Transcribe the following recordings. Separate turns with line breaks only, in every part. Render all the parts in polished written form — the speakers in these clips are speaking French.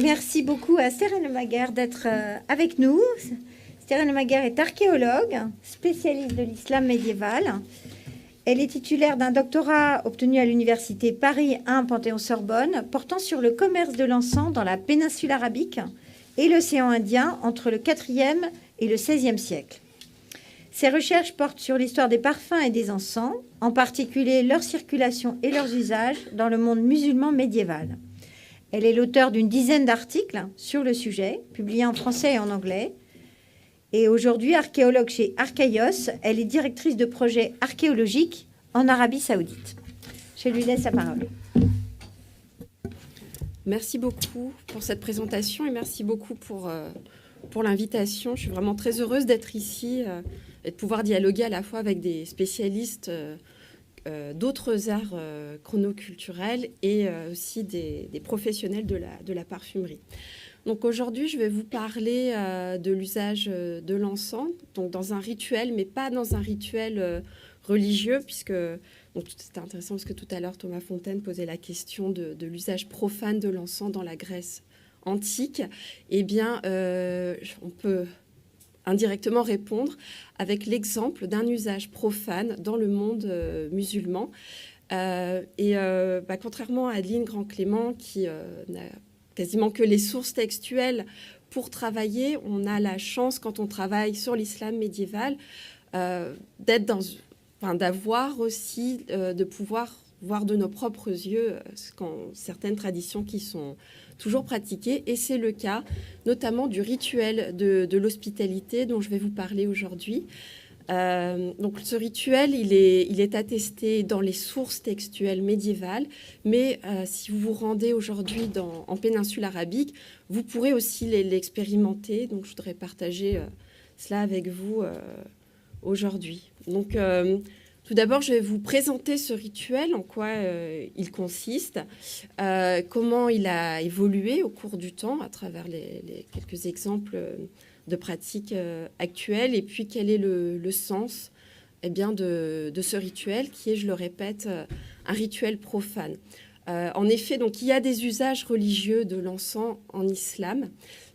Merci beaucoup à Stéphane Lemaguer d'être avec nous. Stéphane Lemaguer est archéologue, spécialiste de l'islam médiéval. Elle est titulaire d'un doctorat obtenu à l'université Paris 1 Panthéon-Sorbonne portant sur le commerce de l'encens dans la péninsule arabique et l'océan Indien entre le IVe et le XVIe siècle. Ses recherches portent sur l'histoire des parfums et des encens, en particulier leur circulation et leurs usages dans le monde musulman médiéval. Elle est l'auteure d'une dizaine d'articles sur le sujet, publiés en français et en anglais. Et aujourd'hui, archéologue chez Archaïos, elle est directrice de projets archéologiques en Arabie Saoudite. Je lui laisse la parole.
Merci beaucoup pour cette présentation et merci beaucoup pour l'invitation. Je suis vraiment très heureuse d'être ici et de pouvoir dialoguer à la fois avec des spécialistes d'autres arts chronoculturels et aussi des professionnels de la parfumerie. Donc aujourd'hui, je vais vous parler de l'usage de l'encens, donc dans un rituel, mais pas dans un rituel religieux, puisque c'était intéressant parce que tout à l'heure, Thomas Fontaine posait la question de l'usage profane de l'encens dans la Grèce antique. Eh bien, on peut indirectement répondre avec l'exemple d'un usage profane dans le monde musulman. Contrairement à Adeline Grand-Clément, qui n'a quasiment que les sources textuelles pour travailler, on a la chance, quand on travaille sur l'islam médiéval, d'avoir aussi, de pouvoir voir de nos propres yeux certaines traditions qui sont toujours pratiquées. Et c'est le cas notamment du rituel de l'hospitalité dont je vais vous parler aujourd'hui. Donc ce rituel, il est attesté dans les sources textuelles médiévales, mais si vous vous rendez aujourd'hui en péninsule arabique, vous pourrez aussi l'expérimenter. Donc je voudrais partager cela avec vous aujourd'hui. Donc tout d'abord, je vais vous présenter ce rituel, en quoi il consiste, comment il a évolué au cours du temps à travers les quelques exemples de pratiques actuelles, et puis quel est le sens de ce rituel qui est, je le répète, un rituel profane. En effet, donc, il y a des usages religieux de l'encens en islam,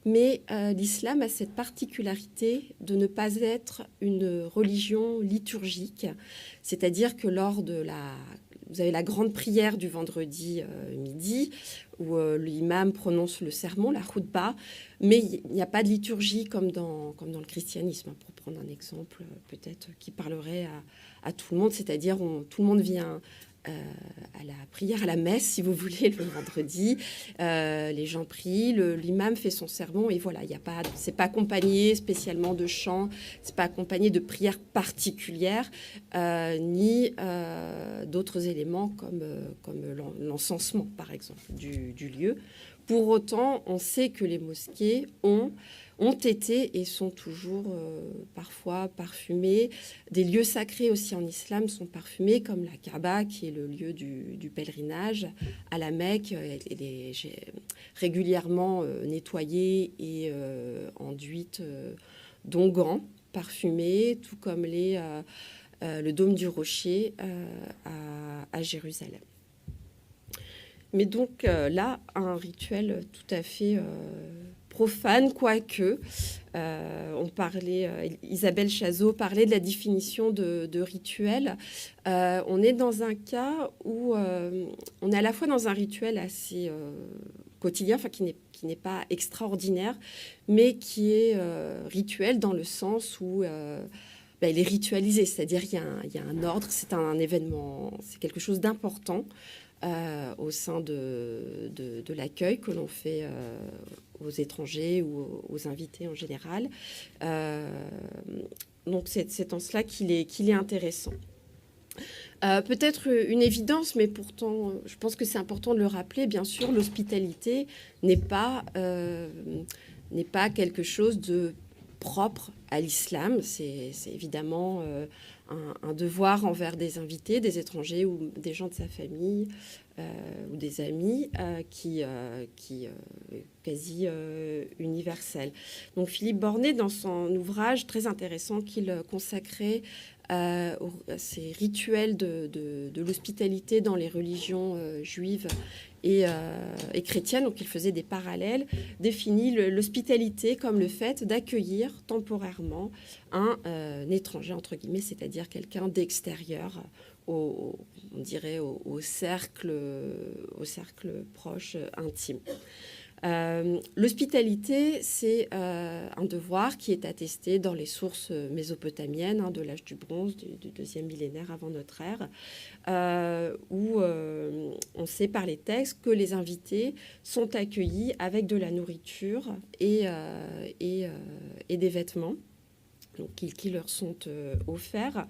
mais l'islam a cette particularité de ne pas être une religion liturgique, c'est-à-dire que vous avez la grande prière du vendredi midi, où l'imam prononce le sermon, la khutba, mais il n'y a pas de liturgie comme dans le christianisme, pour prendre un exemple peut-être qui parlerait à tout le monde, c'est-à-dire tout le monde vient à la prière, à la messe, si vous voulez, le vendredi. Les gens prient, l'imam fait son sermon, et voilà, c'est pas accompagné spécialement de chants, c'est pas accompagné de prières particulières, ni d'autres éléments comme l'encensement, par exemple, du lieu. Pour autant, on sait que les mosquées ont été et sont toujours parfois parfumés. Des lieux sacrés aussi en islam sont parfumés, comme la Kaaba, qui est le lieu du pèlerinage à la Mecque. Elle est régulièrement nettoyée et enduite d'onguents parfumés, tout comme le dôme du Rocher à Jérusalem. Mais donc là, un rituel tout à fait profane, quoique Isabelle Chazot parlait de la définition de rituel. On est dans un cas où on est à la fois dans un rituel assez quotidien, enfin qui n'est pas extraordinaire, mais qui est rituel dans le sens où il est ritualisé, c'est-à-dire il y a un ordre, c'est un événement, c'est quelque chose d'important au sein de l'accueil que l'on fait aux étrangers ou aux invités en général. Donc c'est en cela qu'il est intéressant. Peut-être une évidence, mais pourtant, je pense que c'est important de le rappeler. Bien sûr, l'hospitalité n'est pas quelque chose de propre à l'islam. C'est évidemment un devoir envers des invités, des étrangers ou des gens de sa famille ou des amis qui quasi universel. Donc Philippe Bornet, dans son ouvrage très intéressant qu'il consacrait ces rituels de l'hospitalité dans les religions juives et chrétiennes, donc il faisait des parallèles, définit l'hospitalité comme le fait d'accueillir temporairement un étranger, entre guillemets, c'est-à-dire quelqu'un d'extérieur on dirait au cercle proche, intime. L'hospitalité, c'est un devoir qui est attesté dans les sources mésopotamiennes de l'âge du bronze, du deuxième millénaire avant notre ère, où on sait par les textes que les invités sont accueillis avec de la nourriture et des vêtements donc, qui leur sont offerts.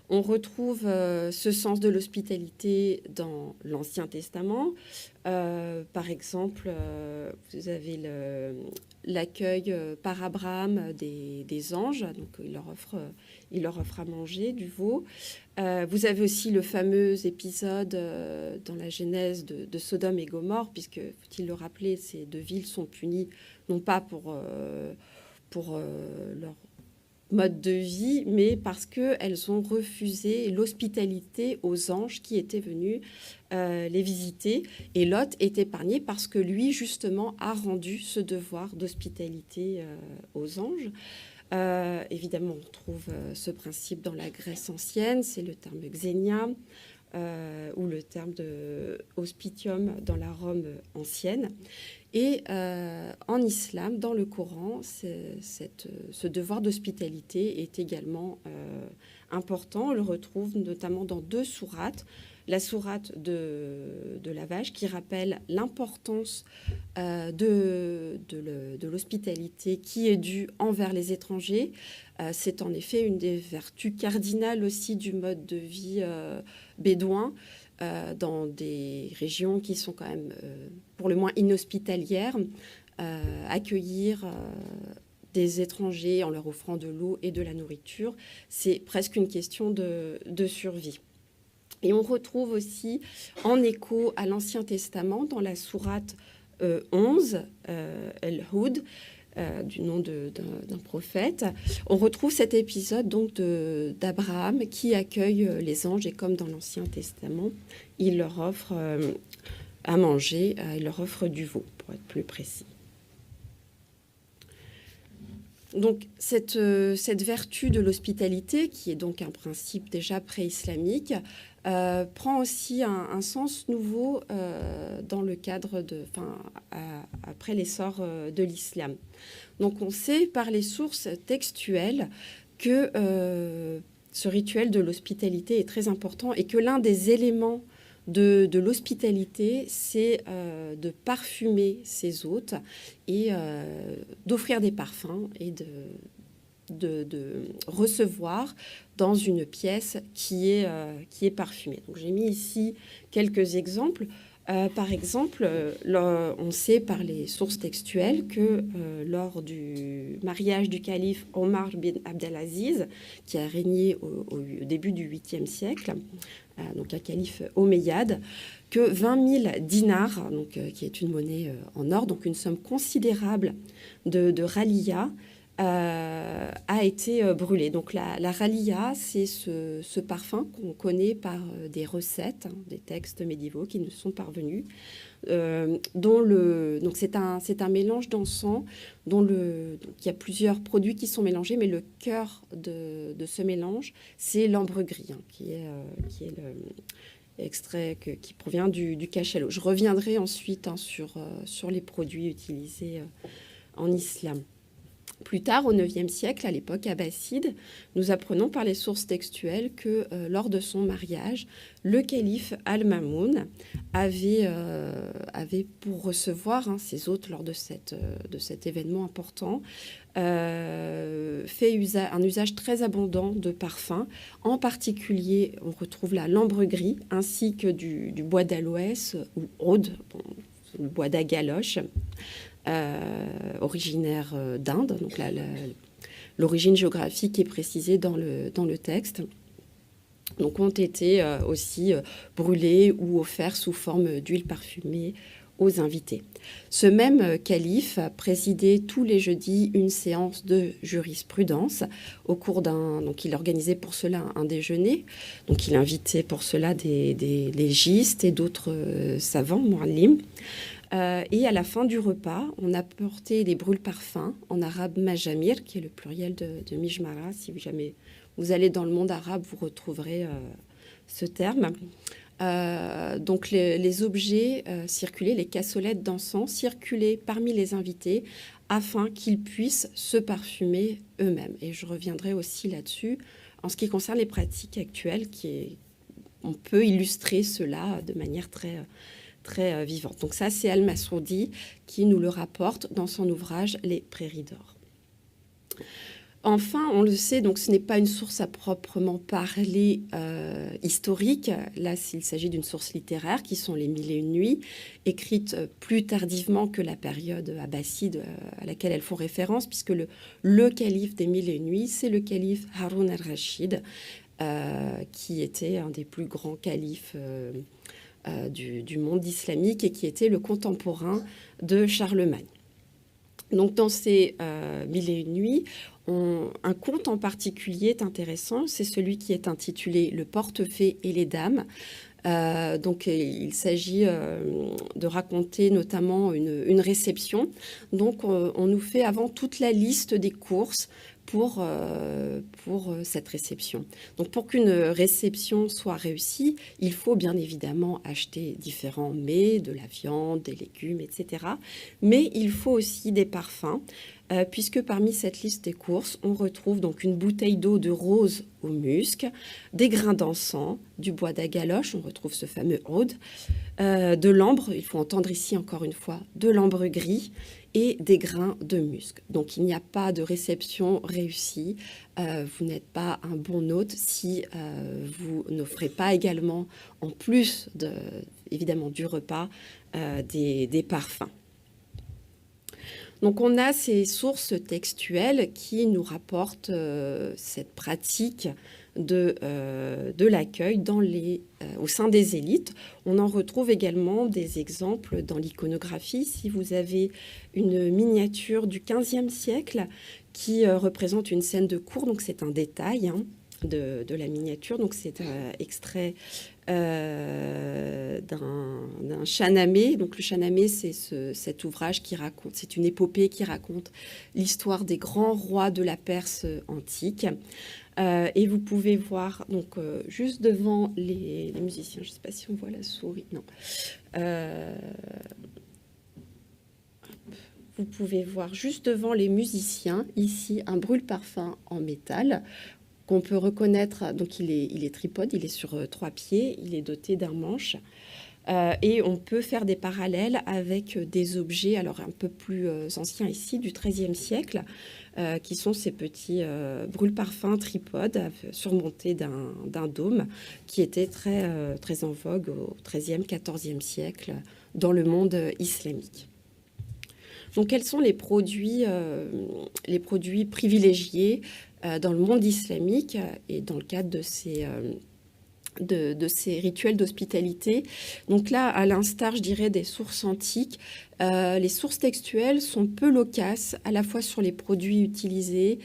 On retrouve ce sens de l'hospitalité dans l'Ancien Testament. Par exemple, vous avez l'accueil par Abraham des anges. Donc, il leur offre à manger du veau. Vous avez aussi le fameux épisode dans la Genèse de Sodome et Gomorrhe, puisque, faut-il le rappeler, ces deux villes sont punies, non pas pour leur mode de vie, mais parce qu'elles ont refusé l'hospitalité aux anges qui étaient venus les visiter. Et Lot est épargné parce que lui, justement, a rendu ce devoir d'hospitalité aux anges. Évidemment, on trouve ce principe dans la Grèce ancienne, c'est le terme xénia, ou le terme de hospitium dans la Rome ancienne. Et en islam, dans le Coran, ce devoir d'hospitalité est également important. On le retrouve notamment dans 2 sourates. La sourate de la vache qui rappelle l'importance de l'hospitalité qui est due envers les étrangers. C'est en effet une des vertus cardinales aussi du mode de vie bédouin. Dans des régions qui sont quand même pour le moins inhospitalières, accueillir des étrangers en leur offrant de l'eau et de la nourriture, c'est presque une question de survie. Et on retrouve aussi en écho à l'Ancien Testament, dans la sourate 11, El-Houd, du nom d'un prophète, on retrouve cet épisode donc d'Abraham qui accueille les anges et comme dans l'Ancien Testament, il leur offre à manger, il leur offre du veau, pour être plus précis. Donc cette vertu de l'hospitalité, qui est donc un principe déjà pré-islamique, prend aussi un sens nouveau dans le cadre après l'essor de l'islam. Donc on sait par les sources textuelles que ce rituel de l'hospitalité est très important et que l'un des éléments de l'hospitalité, c'est de parfumer ses hôtes et d'offrir des parfums et de recevoir dans une pièce qui est parfumée. Donc, j'ai mis ici quelques exemples. Par exemple, on sait par les sources textuelles que lors du mariage du calife Omar bin Abdelaziz, qui a régné au début du 8e siècle, donc un calife omeyyade, que 20 000 dinars, donc, qui est une monnaie en or, donc une somme considérable de raliya, a été brûlée. Donc la raliya, c'est ce parfum qu'on connaît par des recettes, des textes médiévaux qui nous sont parvenus, donc c'est un mélange d'encens donc il y a plusieurs produits qui sont mélangés, mais le cœur de ce mélange, c'est l'ambre gris, qui est extrait qui provient du cachalot. Je reviendrai ensuite sur les produits utilisés en islam. Plus tard, au IXe siècle, à l'époque abbasside, nous apprenons par les sources textuelles que lors de son mariage, le calife Al-Mamoun avait pour recevoir ses hôtes lors de cet événement important, fait un usage très abondant de parfums. En particulier, on retrouve là l'ambre gris ainsi que du bois d'aloès ou aude, le bois d'agaloche. Originaire d'Inde, donc l'origine géographique est précisée dans le texte. Donc ont été aussi brûlés ou offerts sous forme d'huile parfumée aux invités. Ce même calife présidait tous les jeudis une séance de jurisprudence au cours donc il organisait pour cela un déjeuner, donc il invitait pour cela des légistes et d'autres savants, muallim. Et à la fin du repas, on apportait des brûle-parfums, en arabe majamir, qui est le pluriel de mijmara. Si jamais vous allez dans le monde arabe, vous retrouverez ce terme. Donc les objets circulaient, les cassolettes d'encens circulaient parmi les invités afin qu'ils puissent se parfumer eux-mêmes. Et je reviendrai aussi là-dessus en ce qui concerne les pratiques actuelles, on peut illustrer cela de manière très vivante. Donc ça, c'est Al-Masroudi qui nous le rapporte dans son ouvrage « Les prairies d'or ». Enfin, on le sait, donc ce n'est pas une source à proprement parler historique. Là, il s'agit d'une source littéraire qui sont les Mille et une nuits, écrites plus tardivement que la période abbasside à laquelle elles font référence, puisque le calife des Mille et une nuits, c'est le calife Haroun al-Rachid, qui était un des plus grands califes du monde islamique et qui était le contemporain de Charlemagne. Donc dans ces Mille et une nuits, un conte en particulier est intéressant, c'est celui qui est intitulé « Le portefaix et les dames ». Donc il s'agit de raconter notamment une réception. Donc on nous fait avant toute la liste des courses pour cette réception. Donc pour qu'une réception soit réussie, il faut bien évidemment acheter différents mets, de la viande, des légumes, etc. Mais il faut aussi des parfums, puisque parmi cette liste des courses, on retrouve donc une bouteille d'eau de rose au musc, des grains d'encens, du bois d'agaloche, on retrouve ce fameux oud, de l'ambre, il faut entendre ici encore une fois, de l'ambre gris, et des grains de musc. Donc il n'y a pas de réception réussie. Vous n'êtes pas un bon hôte si vous n'offrez pas également, en plus évidemment du repas, des parfums. Donc on a ces sources textuelles qui nous rapportent cette pratique de l'accueil au sein des élites. On en retrouve également des exemples dans l'iconographie. Si vous avez une miniature du XVe siècle qui représente une scène de cour, donc c'est un détail de la miniature, donc c'est extrait d'un Shahnameh. Donc le Shahnameh, c'est cet ouvrage qui raconte, c'est une épopée qui raconte l'histoire des grands rois de la Perse antique. Et vous pouvez voir donc juste devant les musiciens, je ne sais pas si on voit la souris, non. Vous pouvez voir juste devant les musiciens ici un brûle-parfum en métal qu'on peut reconnaître. Donc il est tripode, il est sur 3 pieds, il est doté d'un manche. Et on peut faire des parallèles avec des objets, alors un peu plus anciens ici, du XIIIe siècle, qui sont ces petits brûle-parfums tripodes surmontés d'un dôme, qui était très en vogue au XIIIe, XIVe siècle dans le monde islamique. Donc, quels sont les produits privilégiés dans le monde islamique et dans le cadre de ces rituels d'hospitalité? Donc là, à l'instar, je dirais, des sources antiques, les sources textuelles sont peu loquaces, à la fois sur les produits utilisés,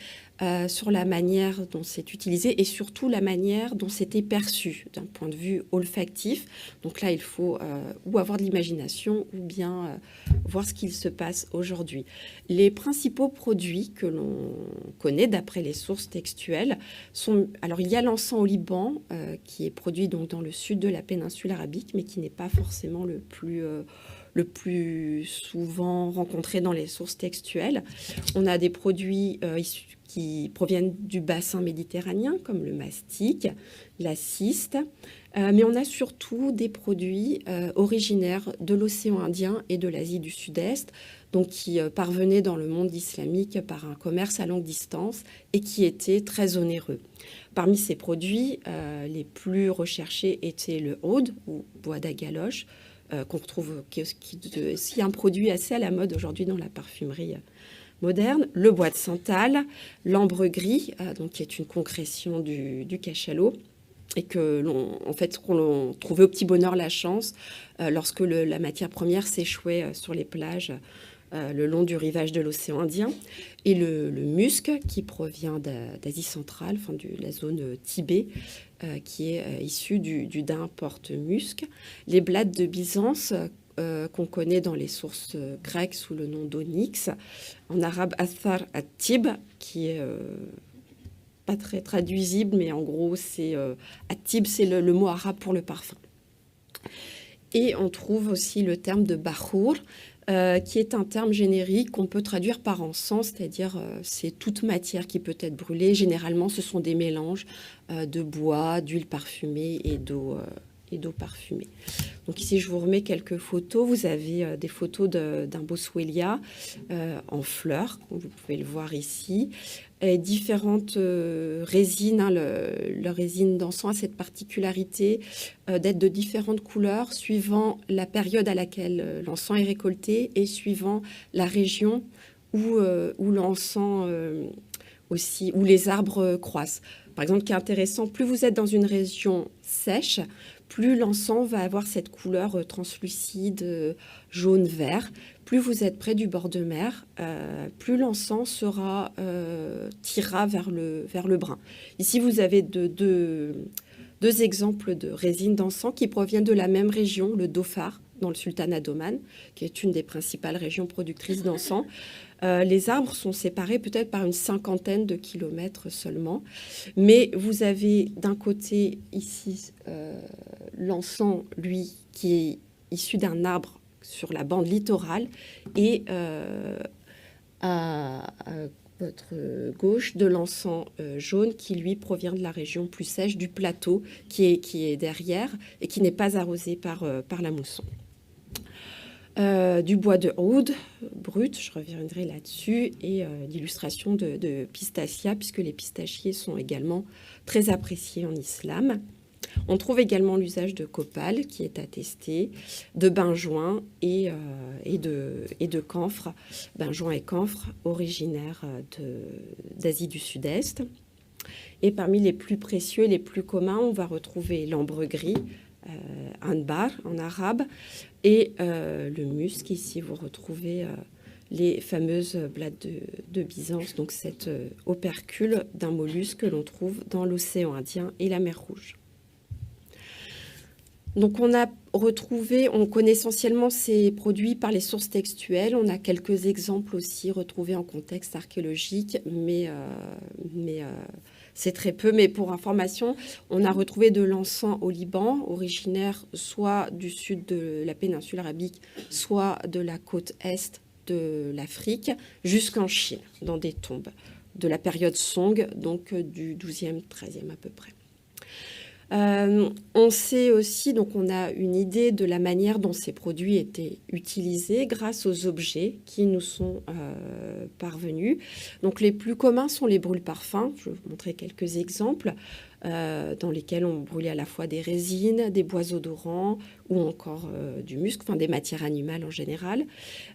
sur la manière dont c'est utilisé et surtout la manière dont c'était perçu d'un point de vue olfactif. Donc là, il faut ou avoir de l'imagination ou bien voir ce qu'il se passe aujourd'hui. Les principaux produits que l'on connaît d'après les sources textuelles sont... Alors, il y a l'encens au Liban qui est produit donc dans le sud de la péninsule arabique, mais qui n'est pas forcément le plus souvent rencontré dans les sources textuelles. On a des produits qui proviennent du bassin méditerranéen, comme le mastic, la ciste, mais on a surtout des produits originaires de l'océan Indien et de l'Asie du Sud-Est, donc qui parvenaient dans le monde islamique par un commerce à longue distance et qui étaient très onéreux. Parmi ces produits, les plus recherchés étaient le oud, ou bois d'agaloche, qu'on retrouve, qui est un produit assez à la mode aujourd'hui dans la parfumerie moderne, le bois de santal, l'ambre gris, donc qui est une concrétion du cachalot, et qu'on l'on trouvait au petit bonheur la chance lorsque la matière première s'échouait sur les plages le long du rivage de l'océan Indien. Et le musc, qui provient d'Asie centrale, enfin de la zone Tibet, qui est issu du daim porte-musc. Les blades de Byzance, qu'on connaît dans les sources grecques sous le nom d'onyx, en arabe athar at-tib, qui est pas très traduisible, mais en gros, c'est at-tib, c'est le mot arabe pour le parfum. Et on trouve aussi le terme de bahour, qui est un terme générique qu'on peut traduire par encens, c'est-à-dire c'est toute matière qui peut être brûlée. Généralement, ce sont des mélanges de bois, d'huile parfumée et d'eau parfumée. Donc ici, je vous remets quelques photos. Vous avez des photos d'un boswellia en fleurs, comme vous pouvez le voir ici. Et différentes résines, hein, leur résine d'encens a cette particularité d'être de différentes couleurs suivant la période à laquelle l'encens est récolté et suivant la région où l'encens aussi, où les arbres croissent. Par exemple, ce qui est intéressant, plus vous êtes dans une région sèche, plus l'encens va avoir cette couleur translucide, jaune-vert. Plus vous êtes près du bord de mer, plus l'encens tirera vers le brun. Ici, vous avez deux exemples de résines d'encens qui proviennent de la même région, le Dhofar, dans le sultanat d'Oman, qui est une des principales régions productrices d'encens. Les arbres sont séparés peut-être par une 50aine de kilomètres seulement. Mais vous avez d'un côté ici l'encens, lui, qui est issu d'un arbre sur la bande littorale, et à votre gauche de l'encens jaune qui, lui, provient de la région plus sèche du plateau qui est derrière et qui n'est pas arrosé par la mousson. Du bois de oud brut, je reviendrai là-dessus, et l'illustration de pistacia, puisque les pistachiers sont également très appréciés en islam. On trouve également l'usage de copal, qui est attesté, de benjoin et de camphre, benjoin et camphre originaires d'Asie du Sud-Est. Et parmi les plus précieux et les plus communs, on va retrouver l'ambre gris, anbar en arabe, et le musc. Ici, vous retrouvez les fameuses blades de Byzance, donc cet opercule d'un mollusque que l'on trouve dans l'océan Indien et la mer Rouge. Donc on connaît essentiellement ces produits par les sources textuelles. On a quelques exemples aussi retrouvés en contexte archéologique, mais c'est très peu. Mais pour information, on a retrouvé de l'encens au Liban, originaire soit du sud de la péninsule arabique, soit de la côte est de l'Afrique, jusqu'en Chine, dans des tombes de la période Song, donc du 12e, 13e à peu près. On sait aussi, donc on a une idée de la manière dont ces produits étaient utilisés grâce aux objets qui nous sont parvenus. Donc les plus communs sont les brûle-parfums. Je vais vous montrer quelques exemples dans lesquels on brûlait à la fois des résines, des bois odorants ou encore du musc, enfin des matières animales en général.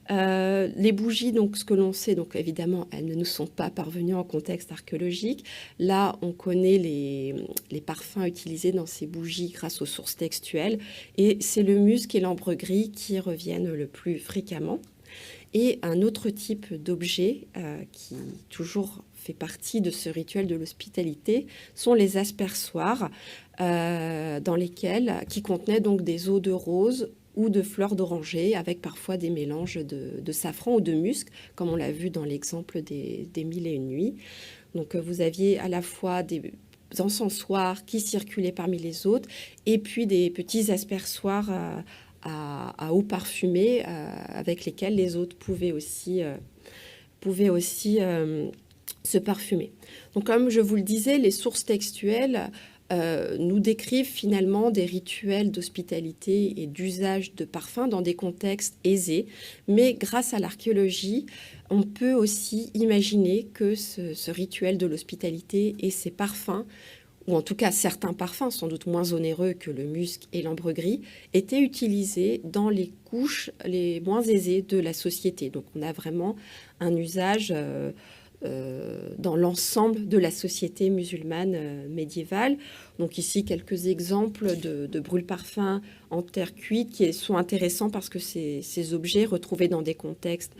Les bougies, donc ce que l'on sait, donc évidemment, elles ne nous sont pas parvenues en contexte archéologique. Là, on connaît les parfums utilisés dans ces bougies grâce aux sources textuelles, et c'est le musc et l'ambre gris qui reviennent le plus fréquemment. Et un autre type d'objet qui toujours fait partie de ce rituel de l'hospitalité sont les aspersoirs qui contenaient donc des eaux de rose ou de fleurs d'oranger, avec parfois des mélanges de safran ou de musc, comme on l'a vu dans l'exemple des 1001 nuits. Donc vous aviez à la fois des encensoirs qui circulaient parmi les autres, et puis des petits aspersoirs à eau parfumée avec lesquels les autres pouvaient aussi se parfumer. Donc comme je vous le disais, les sources textuelles nous décrivent finalement des rituels d'hospitalité et d'usage de parfums dans des contextes aisés, mais grâce à l'archéologie, on peut aussi imaginer que ce rituel de l'hospitalité et ces parfums, ou en tout cas certains parfums, sans doute moins onéreux que le musc et l'ambre gris, étaient utilisés dans les couches les moins aisées de la société. Donc on a vraiment un usage dans l'ensemble de la société musulmane médiévale. Donc ici, quelques exemples de brûle-parfums en terre cuite qui sont intéressants parce que ces objets retrouvés dans des contextes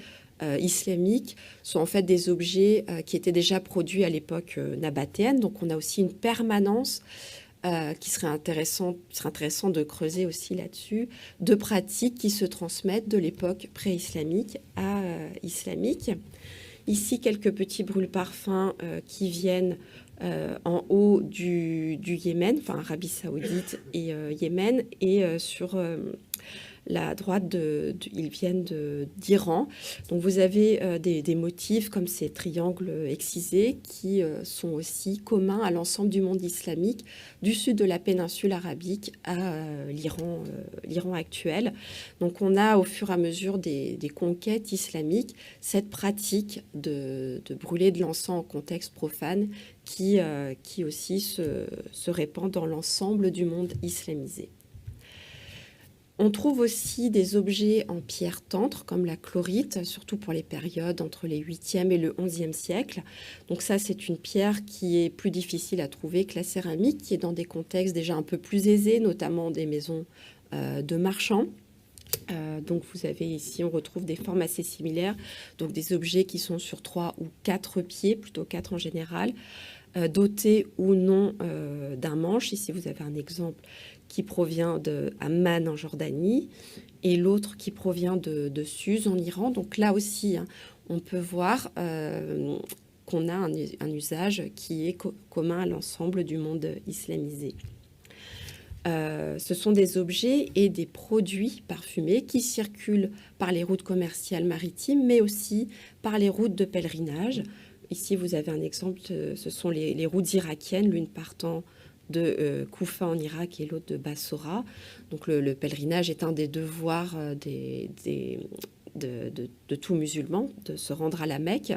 islamiques sont en fait des objets qui étaient déjà produits à l'époque nabatéenne. Donc on a aussi une permanence qui serait intéressant de creuser aussi là-dessus, de pratiques qui se transmettent de l'époque pré-islamique à islamique. Ici, quelques petits brûle-parfums qui viennent en haut du Yémen, enfin Arabie Saoudite et Yémen, et sur la droite, ils viennent d'Iran. Donc vous avez des motifs comme ces triangles excisés qui sont aussi communs à l'ensemble du monde islamique, du sud de la péninsule arabique à l'Iran actuel. Donc on a au fur et à mesure des conquêtes islamiques cette pratique de brûler de l'encens en contexte profane qui aussi se répand dans l'ensemble du monde islamisé. On trouve aussi des objets en pierre tendre, comme la chlorite, surtout pour les périodes entre les 8e et le 11e siècle. Donc ça, c'est une pierre qui est plus difficile à trouver que la céramique, qui est dans des contextes déjà un peu plus aisés, notamment des maisons de marchands. Donc vous avez ici, on retrouve des formes assez similaires, donc des objets qui sont sur 3 ou 4 pieds, plutôt 4 en général, dotés ou non d'un manche. Ici, vous avez un exemple qui provient de Amman en Jordanie et l'autre qui provient de Suse en Iran. Donc là aussi, on peut voir qu'on a un usage qui est commun à l'ensemble du monde islamisé. Ce sont des objets et des produits parfumés qui circulent par les routes commerciales maritimes, mais aussi par les routes de pèlerinage. Ici, vous avez un exemple, ce sont les routes irakiennes, l'une partant de Koufa en Irak et l'autre de Bassora. Donc le pèlerinage est un des devoirs de tout musulman, de se rendre à la Mecque.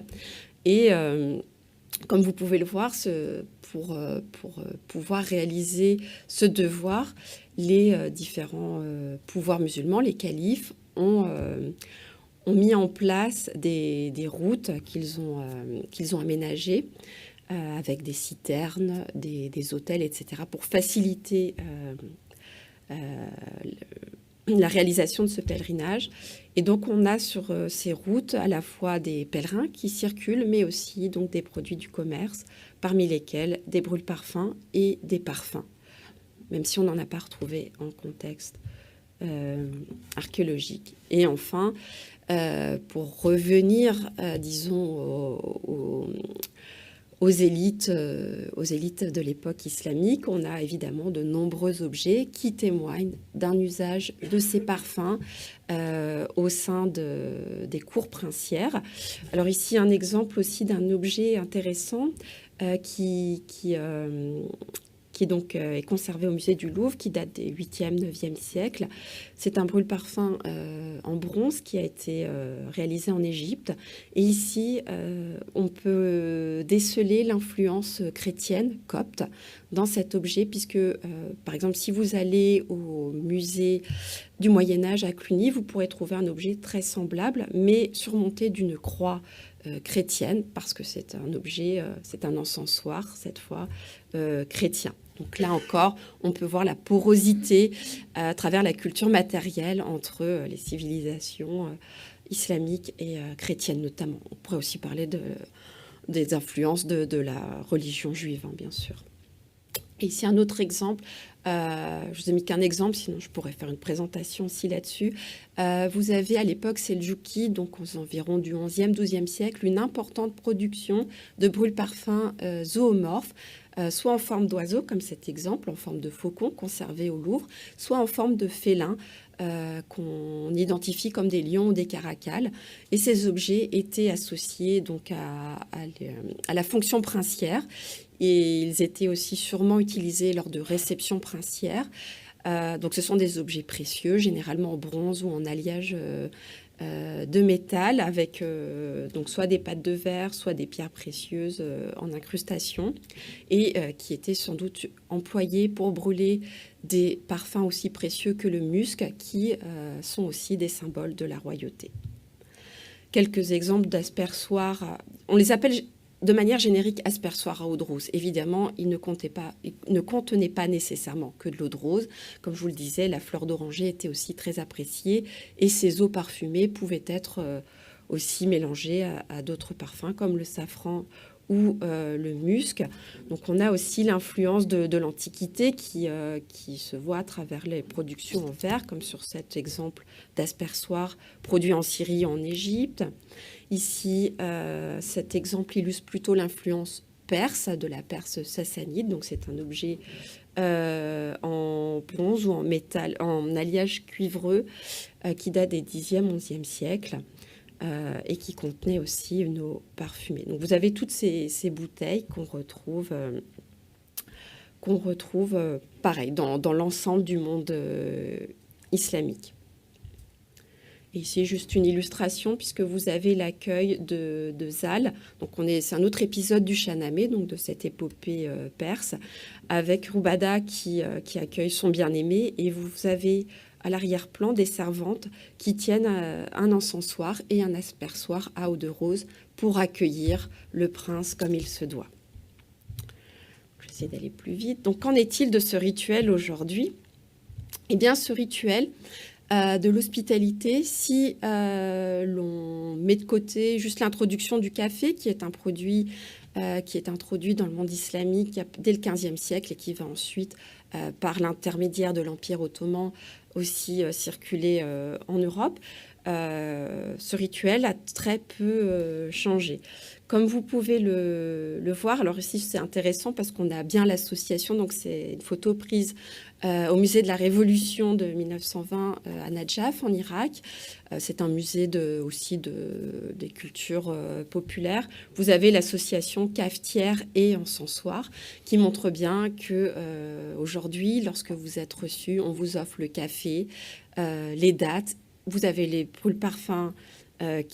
Et comme vous pouvez le voir, pour pouvoir réaliser ce devoir, les différents pouvoirs musulmans, les califes, ont mis en place des routes qu'ils ont aménagées avec des citernes, des hôtels, etc., pour faciliter la réalisation de ce pèlerinage. Et donc, on a sur ces routes à la fois des pèlerins qui circulent, mais aussi donc, des produits du commerce, parmi lesquels des brûle-parfums et des parfums, même si on n'en a pas retrouvé en contexte archéologique. Et enfin, pour revenir, disons, aux élites de l'époque islamique, on a évidemment de nombreux objets qui témoignent d'un usage de ces parfums au sein des cours princières. Alors ici, un exemple aussi d'un objet intéressant qui donc est conservé au musée du Louvre, qui date des 8e, 9e siècles. C'est un brûle-parfum en bronze qui a été réalisé en Égypte. Et ici, on peut déceler l'influence chrétienne, copte, dans cet objet, puisque, par exemple, si vous allez au musée du Moyen-Âge à Cluny, vous pourrez trouver un objet très semblable, mais surmonté d'une croix chrétienne, parce que c'est un objet, c'est un encensoir, cette fois, chrétien. Donc là encore, on peut voir la porosité à travers la culture matérielle entre les civilisations islamiques et chrétiennes notamment. On pourrait aussi parler des influences de la religion juive, bien sûr. Et ici, un autre exemple. Je vous ai mis qu'un exemple, sinon je pourrais faire une présentation aussi là-dessus. Vous avez à l'époque Seljouki, donc aux environs du 11e, 12e siècle, une importante production de brûle-parfums zoomorphes, soit en forme d'oiseau, comme cet exemple, en forme de faucon conservé au Louvre, soit en forme de félin, qu'on identifie comme des lions ou des caracals. Et ces objets étaient associés donc à la fonction princière. Et ils étaient aussi sûrement utilisés lors de réceptions princières. Donc ce sont des objets précieux, généralement en bronze ou en alliage de métal, avec donc soit des pattes de verre, soit des pierres précieuses en incrustation, et qui étaient sans doute employés pour brûler des parfums aussi précieux que le musc, qui sont aussi des symboles de la royauté. quelques exemples d'aspersoirs. On les appelle de manière générique aspersoirs à eau de rose. Évidemment, ils ne contenaient pas nécessairement que de l'eau de rose. Comme je vous le disais, la fleur d'oranger était aussi très appréciée et ces eaux parfumées pouvaient être aussi mélangées à d'autres parfums comme le safran ou le musc. Donc on a aussi l'influence de l'Antiquité qui se voit à travers les productions en verre, comme sur cet exemple d'aspersoir produit en Syrie, en Égypte. Ici, cet exemple illustre plutôt l'influence perse, de la Perse sassanide. Donc c'est un objet en bronze ou en métal, en alliage cuivreux qui date des 10e, 11e siècles. Et qui contenait aussi une eau parfumée. Donc vous avez toutes ces bouteilles qu'on retrouve pareil, dans l'ensemble du monde islamique. Et ici, juste une illustration, puisque vous avez l'accueil de Zal. Donc c'est un autre épisode du Shahnameh, donc de cette épopée perse, avec Rubada qui accueille son bien-aimé. Et vous avez à l'arrière-plan des servantes qui tiennent un encensoir et un aspersoir à eau de rose pour accueillir le prince comme il se doit. Je vais essayer d'aller plus vite. Donc, qu'en est-il de ce rituel aujourd'hui ? Eh bien, ce rituel de l'hospitalité, si l'on met de côté juste l'introduction du café, qui est un produit qui est introduit dans le monde islamique dès le XVe siècle et qui va ensuite, par l'intermédiaire de l'Empire ottoman, aussi circuler en Europe. Ce rituel a très peu changé. Comme vous pouvez le voir, alors ici c'est intéressant parce qu'on a bien l'association, donc c'est une photo prise au musée de la Révolution de 1920 à Nadjaf en Irak. C'est un musée aussi des cultures populaires. Vous avez l'association cafetière et encensoir qui montre bien que aujourd'hui, lorsque vous êtes reçu, on vous offre le café, les dattes. Vous avez les brûle-parfums dans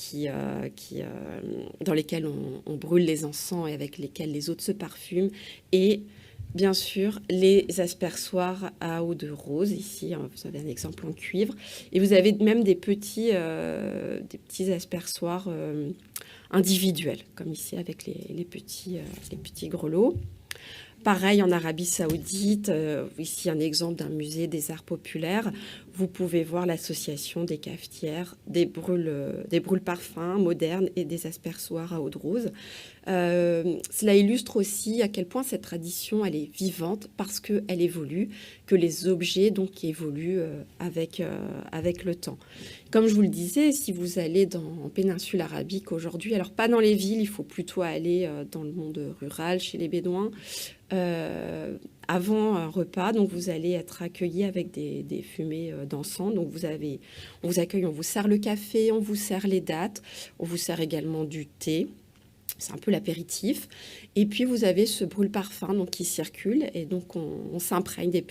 lesquels on brûle les encens et avec lesquels les autres se parfument. Et bien sûr, les aspersoirs à eau de rose. Ici, vous avez un exemple en cuivre. Et vous avez même des petits aspersoirs individuels, comme ici avec les petits grelots. Pareil en Arabie Saoudite, ici un exemple d'un musée des arts populaires. Vous pouvez voir l'association des cafetières, des brûle-parfums modernes et des aspersoirs à eau de rose. Cela illustre aussi à quel point cette tradition elle est vivante parce qu'elle évolue, que les objets donc évoluent avec le temps. Comme je vous le disais, si vous allez en péninsule arabique aujourd'hui, alors pas dans les villes, il faut plutôt aller dans le monde rural, chez les Bédouins, avant un repas, donc vous allez être accueillis avec des fumées d'encens. Donc on vous accueille, on vous sert le café, on vous sert les dattes, on vous sert également du thé. C'est un peu l'apéritif. Et puis, vous avez ce brûle-parfum donc, qui circule. Et donc, on s'imprègne des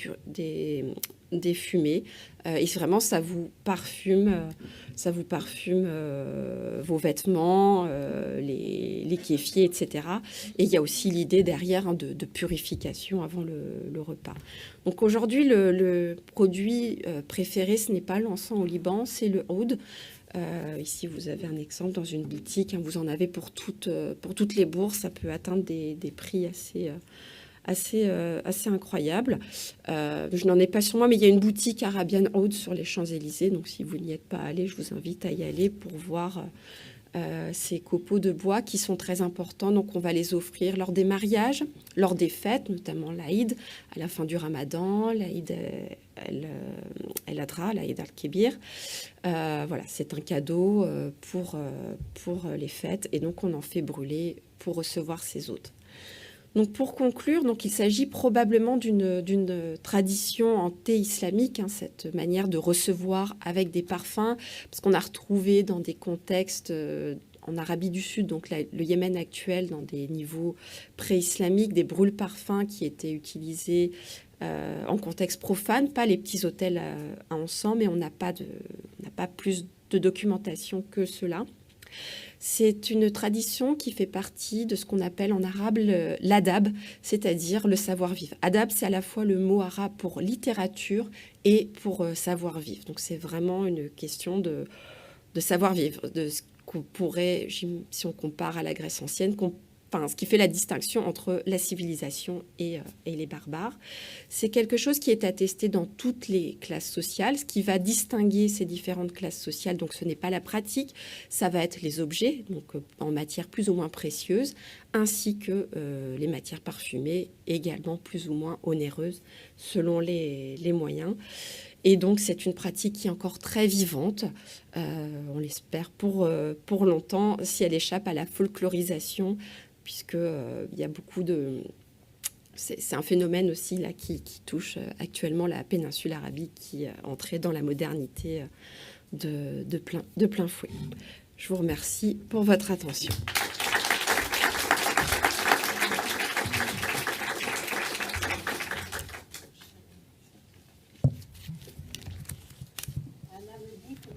fumées. Et vraiment, ça vous parfume vos vêtements, les kéfiers, etc. Et il y a aussi l'idée derrière de purification avant le repas. Donc, aujourd'hui, le produit préféré, ce n'est pas l'encens au Liban, c'est le oud. Ici, vous avez un exemple dans une boutique. Vous en avez pour toutes les bourses. Ça peut atteindre des prix assez incroyables. Je n'en ai pas sur moi, mais il y a une boutique Arabian Oud sur les Champs-Élysées. Donc, si vous n'y êtes pas allé, je vous invite à y aller pour voir ces copeaux de bois qui sont très importants. Donc, on va les offrir lors des mariages, lors des fêtes, notamment l'Aïd, à la fin du Ramadan, l'Aïd el-Adha, l'Aïd al-Kébir. Voilà, c'est un cadeau pour les fêtes. Et donc, on en fait brûler pour recevoir ses hôtes. Donc, pour conclure, il s'agit probablement d'une tradition en thé islamique, cette manière de recevoir avec des parfums, parce qu'on a retrouvé dans des contextes en Arabie du Sud, donc le Yémen actuel, dans des niveaux pré-islamiques, des brûle-parfums qui étaient utilisés en contexte profane, pas les petits hôtels à encens, mais on n'a pas plus de documentation que cela. C'est une tradition qui fait partie de ce qu'on appelle en arabe l'adab, c'est-à-dire le savoir-vivre. Adab, c'est à la fois le mot arabe pour littérature et pour savoir-vivre. Donc, c'est vraiment une question de savoir-vivre, de qu'on pourrait, si on compare à la Grèce ancienne, ce qui fait la distinction entre la civilisation et les barbares. C'est quelque chose qui est attesté dans toutes les classes sociales. Ce qui va distinguer ces différentes classes sociales, donc ce n'est pas la pratique, ça va être les objets, donc en matière plus ou moins précieuse, ainsi que les matières parfumées, également plus ou moins onéreuses selon les moyens. Et donc, c'est une pratique qui est encore très vivante, on l'espère pour longtemps, si elle échappe à la folklorisation, puisqu'il y a beaucoup de... C'est un phénomène aussi là, qui touche actuellement la péninsule arabique, qui est entrée dans la modernité de plein fouet. Je vous remercie pour votre attention.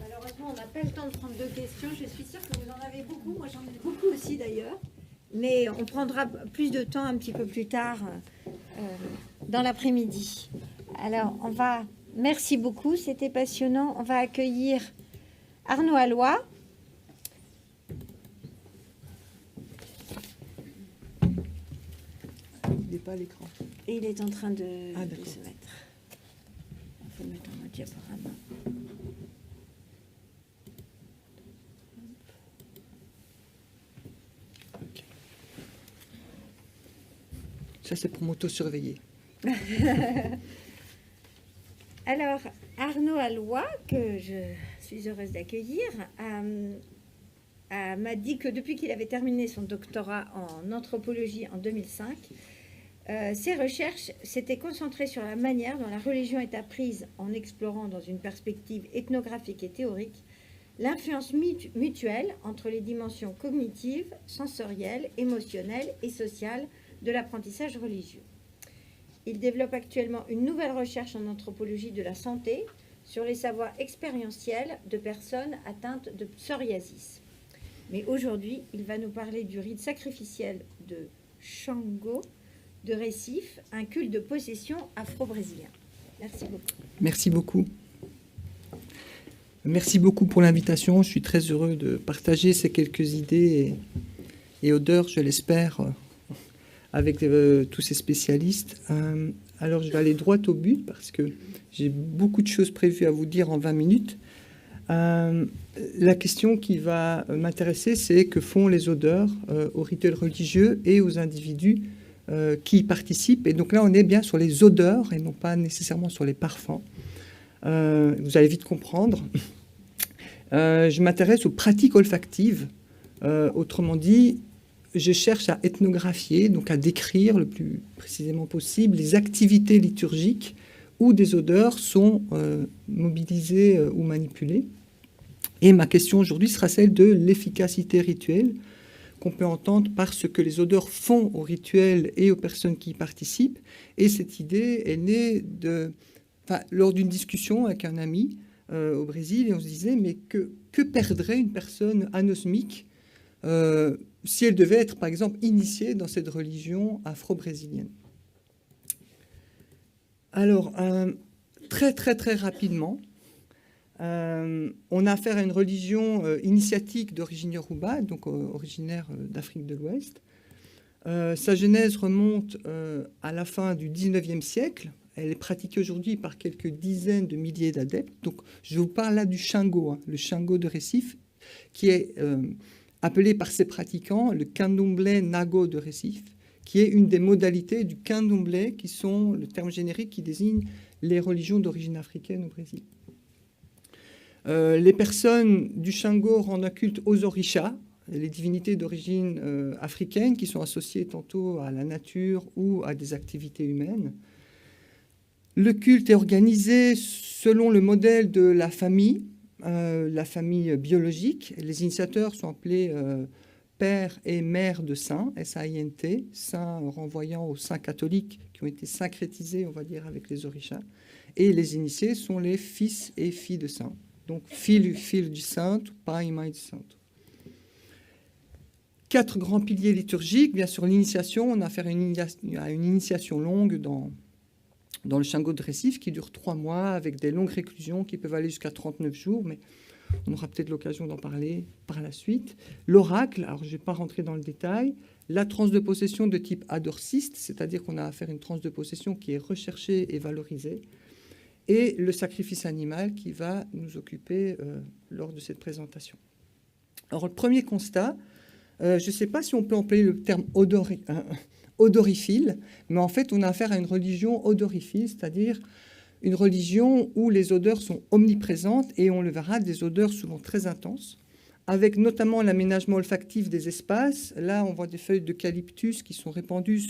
Malheureusement, on n'a pas le temps de prendre 2 questions. Je suis sûre que vous en avez beaucoup. Moi, j'en ai beaucoup aussi, d'ailleurs. Mais on prendra plus de temps un petit peu plus tard dans l'après-midi. Alors, merci beaucoup. C'était passionnant. On va accueillir Arnaud Alloy.
Il n'est pas à l'écran.
Et il est en train de se mettre. Il faut le mettre en mode diaporama.
Ça, c'est pour m'auto-surveiller.
Alors, Arnaud Alloy, que je suis heureuse d'accueillir, m'a dit que depuis qu'il avait terminé son doctorat en anthropologie en 2005, ses recherches s'étaient concentrées sur la manière dont la religion est apprise en explorant dans une perspective ethnographique et théorique l'influence mutuelle entre les dimensions cognitives, sensorielles, émotionnelles et sociales de l'apprentissage religieux. Il développe actuellement une nouvelle recherche en anthropologie de la santé sur les savoirs expérientiels de personnes atteintes de psoriasis. Mais aujourd'hui, il va nous parler du rite sacrificiel de Shango de Recife, un culte de possession afro-brésilien. Merci beaucoup.
Merci beaucoup. Merci beaucoup pour l'invitation. Je suis très heureux de partager ces quelques idées et odeurs, je l'espère, avec tous ces spécialistes. Alors, je vais aller droit au but parce que j'ai beaucoup de choses prévues à vous dire en 20 minutes. La question qui va m'intéresser, c'est que font les odeurs aux rituels religieux et aux individus qui y participent. Et donc là, on est bien sur les odeurs et non pas nécessairement sur les parfums. Vous allez vite comprendre. Je m'intéresse aux pratiques olfactives. Autrement dit, je cherche à ethnographier, donc à décrire le plus précisément possible les activités liturgiques où des odeurs sont mobilisées ou manipulées. Et ma question aujourd'hui sera celle de l'efficacité rituelle qu'on peut entendre par ce que les odeurs font aux rituels et aux personnes qui y participent. Et cette idée est née lors d'une discussion avec un ami au Brésil, et on se disait, mais que perdrait une personne anosmique si elle devait être, par exemple, initiée dans cette religion afro-brésilienne. Alors, très, très, très rapidement, on a affaire à une religion initiatique d'origine yoruba, donc originaire d'Afrique de l'Ouest. Sa genèse remonte à la fin du 19e siècle. Elle est pratiquée aujourd'hui par quelques dizaines de milliers d'adeptes. Donc, je vous parle là du Shango, le Shango de Recife, qui est appelé par ses pratiquants le Candomblé Nago de Recife, qui est une des modalités du Candomblé, qui sont le terme générique qui désigne les religions d'origine africaine au Brésil. Les personnes du Shango rendent un culte aux orishas, les divinités d'origine africaine qui sont associées tantôt à la nature ou à des activités humaines. Le culte est organisé selon le modèle de la famille biologique. Les initiateurs sont appelés père et mère de saints, S-A-I-N-T, saints renvoyant aux saints catholiques qui ont été syncrétisés, on va dire, avec les orishas. Et les initiés sont les fils et filles de saints. Donc, filho du saint, pai e mãe du saint. 4 grands piliers liturgiques. Bien sûr, l'initiation, on a affaire à une initiation longue dans le Shango de Recife qui dure 3 mois avec des longues réclusions qui peuvent aller jusqu'à 39 jours. Mais On aura peut-être l'occasion d'en parler par la suite. L'oracle, alors je ne vais pas rentrer dans le détail. La transe de possession de type adorciste, c'est-à-dire qu'on a affaire à une transe de possession qui est recherchée et valorisée. Et le sacrifice animal qui va nous occuper lors de cette présentation. Alors, le premier constat, je ne sais pas si on peut employer le terme odoriophile, mais en fait, on a affaire à une religion odoriophile, c'est-à-dire une religion où les odeurs sont omniprésentes et on le verra, des odeurs souvent très intenses, avec notamment l'aménagement olfactif des espaces. Là, on voit des feuilles d'eucalyptus qui sont répandues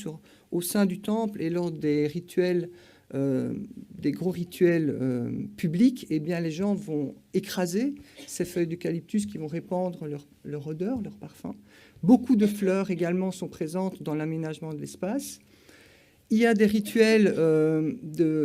au sein du temple et lors des rituels, des gros rituels publics, eh bien, les gens vont écraser ces feuilles d'eucalyptus qui vont répandre leur odeur, leur parfum. Beaucoup de fleurs également sont présentes dans l'aménagement de l'espace. Il y a des rituels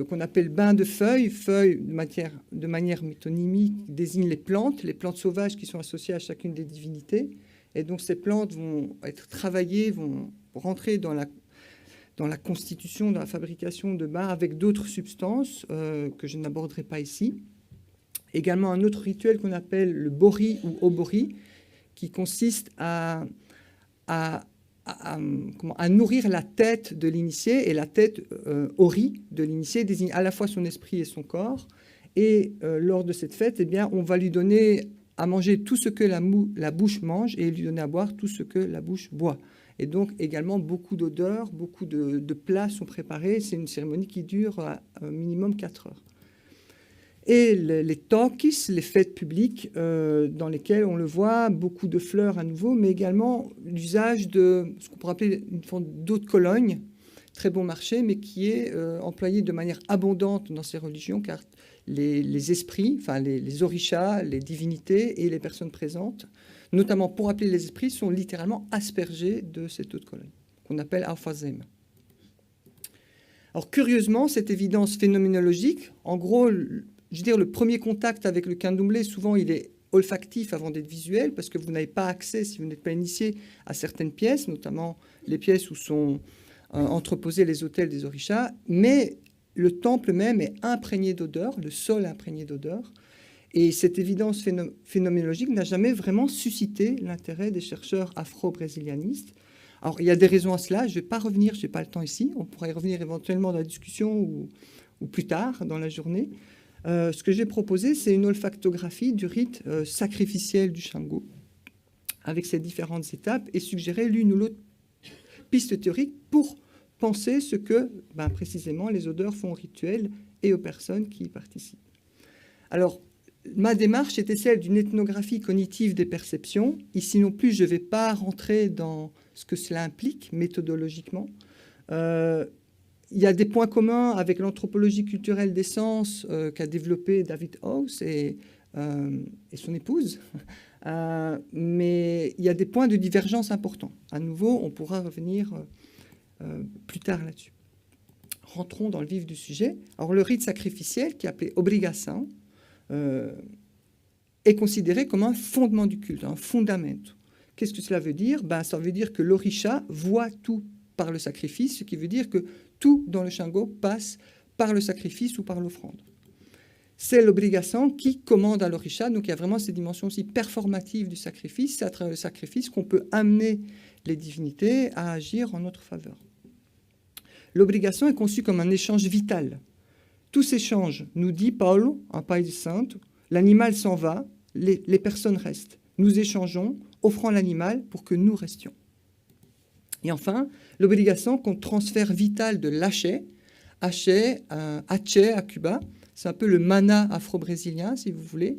qu'on appelle bains de feuilles. Feuilles, de manière métonymique, désignent les plantes sauvages qui sont associées à chacune des divinités. Et donc ces plantes vont être travaillées, vont rentrer dans la constitution, dans la fabrication de bains avec d'autres substances que je n'aborderai pas ici. Également un autre rituel qu'on appelle le bori ou obori, qui consiste à nourrir la tête de l'initié, et la tête ori de l'initié désigne à la fois son esprit et son corps. Et lors de cette fête, eh bien, on va lui donner à manger tout ce que la bouche mange et lui donner à boire tout ce que la bouche boit. Et donc également beaucoup d'odeurs, beaucoup de plats sont préparés. C'est une cérémonie qui dure un minimum 4 heures. Et les tokis, les fêtes publiques, dans lesquelles on le voit, beaucoup de fleurs à nouveau, mais également l'usage de ce qu'on pourrait appeler une forme d'eau de Cologne, très bon marché, mais qui est employé de manière abondante dans ces religions, car les esprits, enfin les orishas, les divinités et les personnes présentes, notamment pour appeler les esprits, sont littéralement aspergés de cette eau de Cologne, qu'on appelle alfazem. Alors curieusement, cette évidence phénoménologique, en gros, je veux dire, le premier contact avec le candomblé, souvent, il est olfactif avant d'être visuel, parce que vous n'avez pas accès, si vous n'êtes pas initié, à certaines pièces, notamment les pièces où sont entreposés les autels des orishas, mais le temple même est imprégné d'odeur, le sol est imprégné d'odeur, et cette évidence phénoménologique n'a jamais vraiment suscité l'intérêt des chercheurs afro-brésilianistes. Alors, il y a des raisons à cela, je ne vais pas revenir, je n'ai pas le temps ici, on pourrait y revenir éventuellement dans la discussion ou plus tard dans la journée. Ce que j'ai proposé, c'est une olfactographie du rite sacrificiel du Shango, avec ses différentes étapes, et suggérer l'une ou l'autre piste théorique pour penser ce que, précisément, les odeurs font au rituel et aux personnes qui y participent. Alors, ma démarche était celle d'une ethnographie cognitive des perceptions. Ici non plus, je ne vais pas rentrer dans ce que cela implique méthodologiquement. Il y a des points communs avec l'anthropologie culturelle des sens qu'a développé David House et son épouse, mais il y a des points de divergence importants. À nouveau, on pourra revenir plus tard là-dessus. Rentrons dans le vif du sujet. Alors, le rite sacrificiel, qui est appelé obrigação, est considéré comme un fondement du culte, un fondamento. Qu'est-ce que cela veut dire ? Ça veut dire que l'orisha voit tout par le sacrifice, ce qui veut dire que tout dans le Shango passe par le sacrifice ou par l'offrande. C'est l'obligation qui commande à l'orisha, donc il y a vraiment cette dimension aussi performative du sacrifice. C'est à travers le sacrifice qu'on peut amener les divinités à agir en notre faveur. L'obligation est conçue comme un échange vital. Tout s'échange, nous dit Paulo, un Pai de Santo, l'animal s'en va, les personnes restent. Nous échangeons, offrant l'animal pour que nous restions. Et enfin, l'obligation compte transfert vital de l'aché, aché à Cuba, c'est un peu le mana afro-brésilien, si vous voulez.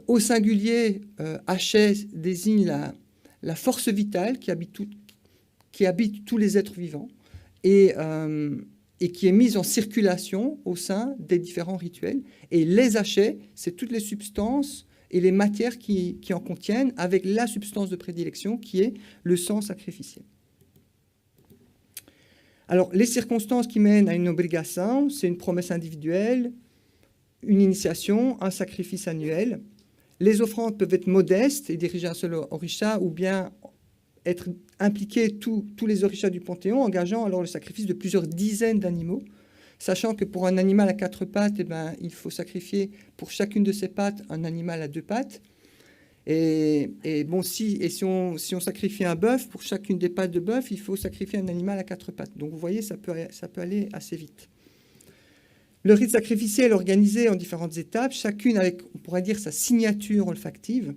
Au singulier, aché désigne la force vitale qui habite tous les êtres vivants et qui est mise en circulation au sein des différents rituels. Et les achés, c'est toutes les substances et les matières qui en contiennent, avec la substance de prédilection qui est le sang sacrificiel. Alors, les circonstances qui mènent à une obligation, c'est une promesse individuelle, une initiation, un sacrifice annuel. Les offrandes peuvent être modestes et dirigées à un seul orisha, ou bien être impliqués tous les orishas du Panthéon, engageant alors le sacrifice de plusieurs dizaines d'animaux. sachant que pour un animal à 4 pattes, eh ben, il faut sacrifier pour chacune de ses pattes un animal à 2 pattes. Et si on sacrifie un bœuf, pour chacune des pattes de bœuf, il faut sacrifier un animal à 4 pattes. Donc vous voyez, ça peut aller assez vite. Le rite sacrificiel est organisé en différentes étapes, chacune avec, on pourrait dire, sa signature olfactive.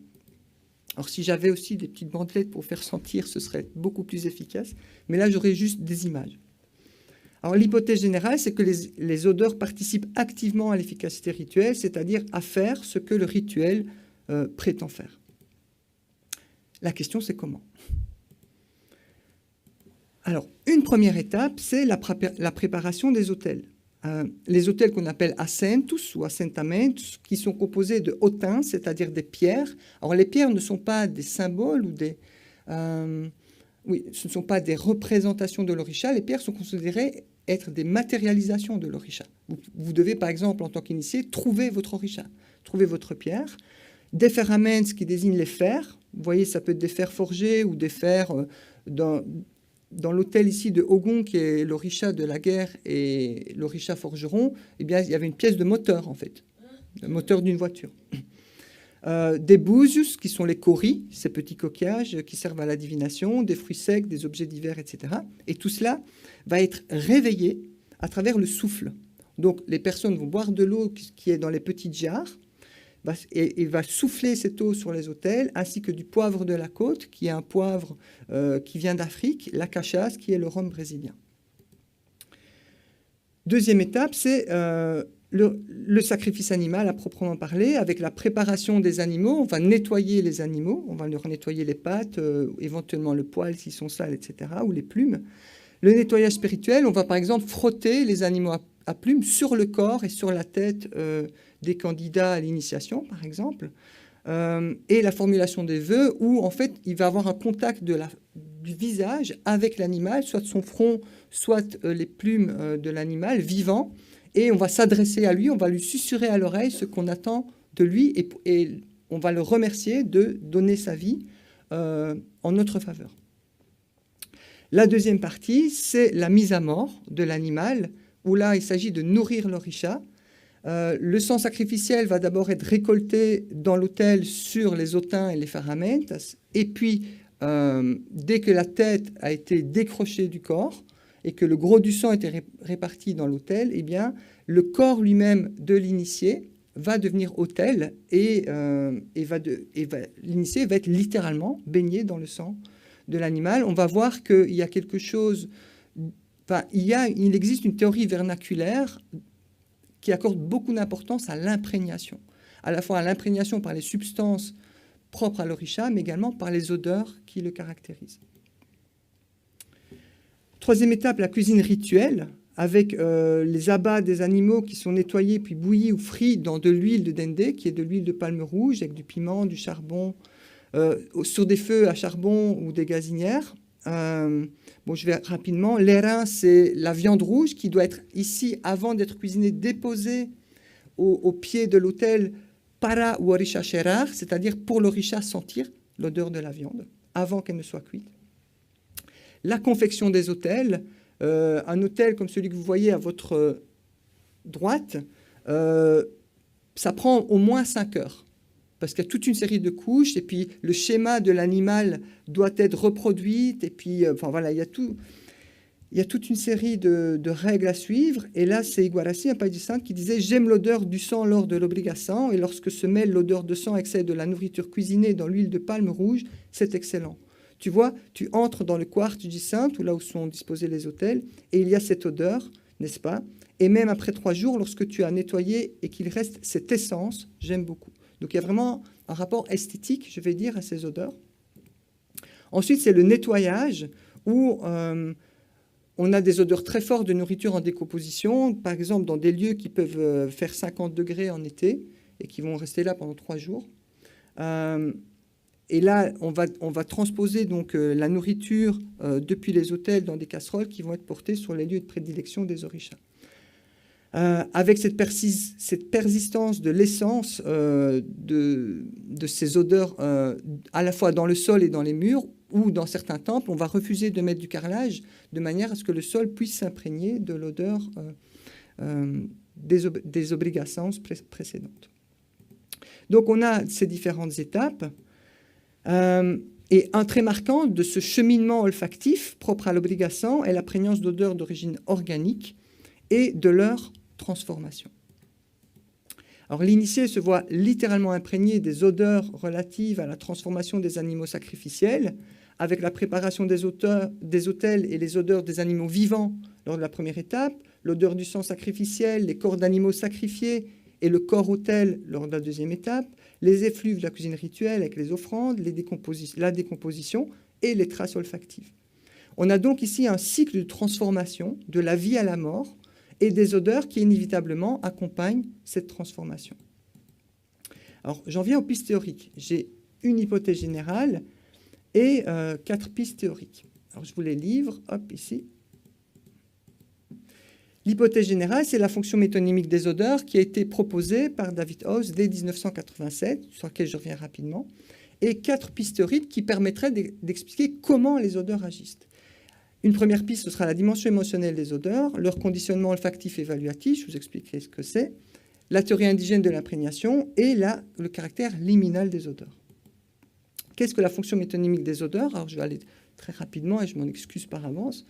Alors si j'avais aussi des petites bandelettes pour faire sentir, ce serait beaucoup plus efficace. Mais là, j'aurais juste des images. Alors l'hypothèse générale, c'est que les odeurs participent activement à l'efficacité rituelle, c'est-à-dire à faire ce que le rituel prétend faire. La question, c'est comment? Alors, une première étape, c'est la préparation des autels. Les autels qu'on appelle assentus ou assentamentus, qui sont composés de hotins, c'est-à-dire des pierres. Alors, les pierres ne sont pas des symboles ou ce ne sont pas des représentations de l'orisha. Les pierres sont considérées être des matérialisations de l'orisha. Vous devez, par exemple, en tant qu'initié, trouver votre orisha, trouver votre pierre. Des ferraments qui désignent les fers. Vous voyez, ça peut être des fers forgés ou des fers dans l'hôtel ici de Ogun, qui est l'orisha de la guerre et l'orisha forgeron. Eh bien, il y avait une pièce de moteur, en fait, le moteur d'une voiture. Des bouzius, qui sont les kauris, ces petits coquillages qui servent à la divination, des fruits secs, des objets divers, etc. Et tout cela va être réveillé à travers le souffle. Donc, les personnes vont boire de l'eau qui est dans les petites jarres, et va souffler cette eau sur les autels, ainsi que du poivre de la côte, qui est un poivre qui vient d'Afrique, la cachasse, qui est le rhum brésilien. Deuxième étape, c'est le sacrifice animal à proprement parler, avec la préparation des animaux. On va nettoyer les animaux, on va leur nettoyer les pattes, éventuellement le poil s'ils sont sales, etc., ou les plumes. Le nettoyage spirituel, on va par exemple frotter les animaux à plumes sur le corps et sur la tête des candidats à l'initiation, par exemple, et la formulation des vœux, où en fait il va avoir un contact du visage avec l'animal, soit de son front, soit les plumes de l'animal vivant, et on va s'adresser à lui, on va lui susurrer à l'oreille ce qu'on attend de lui, et on va le remercier de donner sa vie en notre faveur. La deuxième partie, c'est la mise à mort de l'animal, où là il s'agit de nourrir l'orisha. Le sang sacrificiel va d'abord être récolté dans l'autel sur les hotins et les ferraments, et puis dès que la tête a été décrochée du corps et que le gros du sang était réparti dans l'autel, eh bien, le corps lui-même de l'initié va devenir autel et l'initié va être littéralement baigné dans le sang de l'animal. On va voir qu'il y a quelque chose... il existe une théorie vernaculaire qui accorde beaucoup d'importance à l'imprégnation, à la fois à l'imprégnation par les substances propres à l'orisha, mais également par les odeurs qui le caractérisent. Troisième étape, la cuisine rituelle, avec les abats des animaux qui sont nettoyés puis bouillis ou frits dans de l'huile de dendé, qui est de l'huile de palme rouge, avec du piment, du charbon, sur des feux à charbon ou des gazinières. Je vais rapidement. Les reins, c'est la viande rouge qui doit être ici, avant d'être cuisinée, déposée au pied de l'autel para ou orisha sherar, c'est-à-dire pour l'orisha sentir l'odeur de la viande, avant qu'elle ne soit cuite. La confection des autels, un autel comme celui que vous voyez à votre droite, ça prend au moins 5 heures. Parce qu'il y a toute une série de couches, et puis le schéma de l'animal doit être reproduit, et puis, il y a toute une série de règles à suivre. Et là, c'est Iguarassi, un païdisant, qui disait « J'aime l'odeur du sang lors de l'obligação, et lorsque se mêle l'odeur de sang avec celle de la nourriture cuisinée dans l'huile de palme rouge, c'est excellent. » Tu vois, tu entres dans le quartz du saint, ou là où sont disposés les autels, et il y a cette odeur, n'est-ce pas? Et même après 3 jours, lorsque tu as nettoyé et qu'il reste cette essence, j'aime beaucoup. Donc il y a vraiment un rapport esthétique, je vais dire, à ces odeurs. Ensuite, c'est le nettoyage, où on a des odeurs très fortes de nourriture en décomposition, par exemple dans des lieux qui peuvent faire 50 degrés en été et qui vont rester là pendant 3 jours. Et là, on va transposer donc la nourriture depuis les autels dans des casseroles qui vont être portées sur les lieux de prédilection des orishas. Avec cette persistance de l'essence de ces odeurs à la fois dans le sol et dans les murs, ou dans certains temples, on va refuser de mettre du carrelage de manière à ce que le sol puisse s'imprégner de l'odeur des obligations précédentes. Donc on a ces différentes étapes. Et un trait marquant de ce cheminement olfactif propre à l'obligation est la prégnance d'odeurs d'origine organique et de leur transformation. Alors l'initié se voit littéralement imprégné des odeurs relatives à la transformation des animaux sacrificiels, avec la préparation des autels et les odeurs des animaux vivants lors de la première étape, l'odeur du sang sacrificiel, les corps d'animaux sacrifiés et le corps-autel lors de la deuxième étape, les effluves de la cuisine rituelle avec les offrandes, la décomposition et les traces olfactives. On a donc ici un cycle de transformation de la vie à la mort et des odeurs qui inévitablement accompagnent cette transformation. Alors, j'en viens aux pistes théoriques. J'ai une hypothèse générale et 4 pistes théoriques. Alors, je vous les livre, hop, ici. L'hypothèse générale, c'est la fonction métonymique des odeurs qui a été proposée par David House dès 1987, sur laquelle je reviens rapidement, et 4 pistes théoriques qui permettraient d'expliquer comment les odeurs agissent. Une première piste, ce sera la dimension émotionnelle des odeurs, leur conditionnement olfactif évaluatif, je vous expliquerai ce que c'est, la théorie indigène de l'imprégnation et le caractère liminal des odeurs. Qu'est-ce que la fonction métonymique des odeurs? Alors je vais aller très rapidement et je m'en excuse par avance.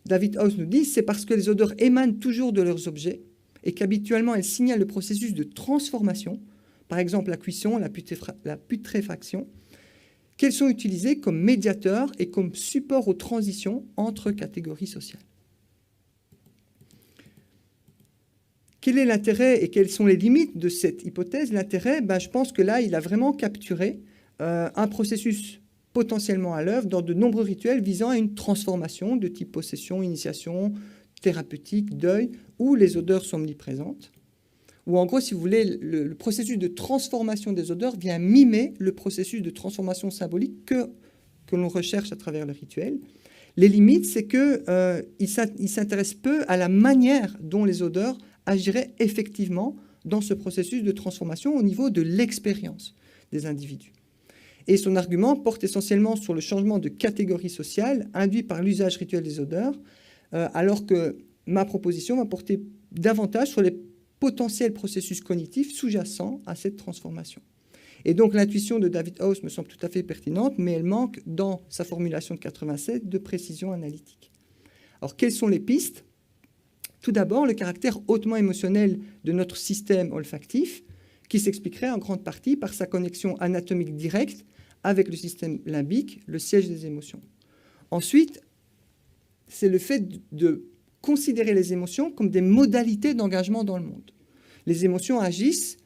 David House nous dit, c'est parce que les odeurs émanent toujours de leurs objets et qu'habituellement elles signalent le processus de transformation, par exemple la cuisson, la putréfaction, qu'elles sont utilisées comme médiateurs et comme support aux transitions entre catégories sociales. Quel est l'intérêt et quelles sont les limites de cette hypothèse? L'intérêt, je pense que là, il a vraiment capturé un processus potentiellement à l'œuvre dans de nombreux rituels visant à une transformation de type possession, initiation, thérapeutique, deuil, où les odeurs sont omniprésentes. Ou en gros, si vous voulez, le processus de transformation des odeurs vient mimer le processus de transformation symbolique que l'on recherche à travers le rituel. Les limites, c'est qu'il s'intéresse peu à la manière dont les odeurs agiraient effectivement dans ce processus de transformation au niveau de l'expérience des individus. Et son argument porte essentiellement sur le changement de catégorie sociale induit par l'usage rituel des odeurs, alors que ma proposition va porter davantage sur les potentiels processus cognitifs sous-jacents à cette transformation. Et donc l'intuition de David House me semble tout à fait pertinente, mais elle manque dans sa formulation de 87 de précision analytique. Alors quelles sont les pistes? Tout d'abord, le caractère hautement émotionnel de notre système olfactif, qui s'expliquerait en grande partie par sa connexion anatomique directe avec le système limbique, le siège des émotions. Ensuite, c'est le fait de considérer les émotions comme des modalités d'engagement dans le monde. Les émotions agissent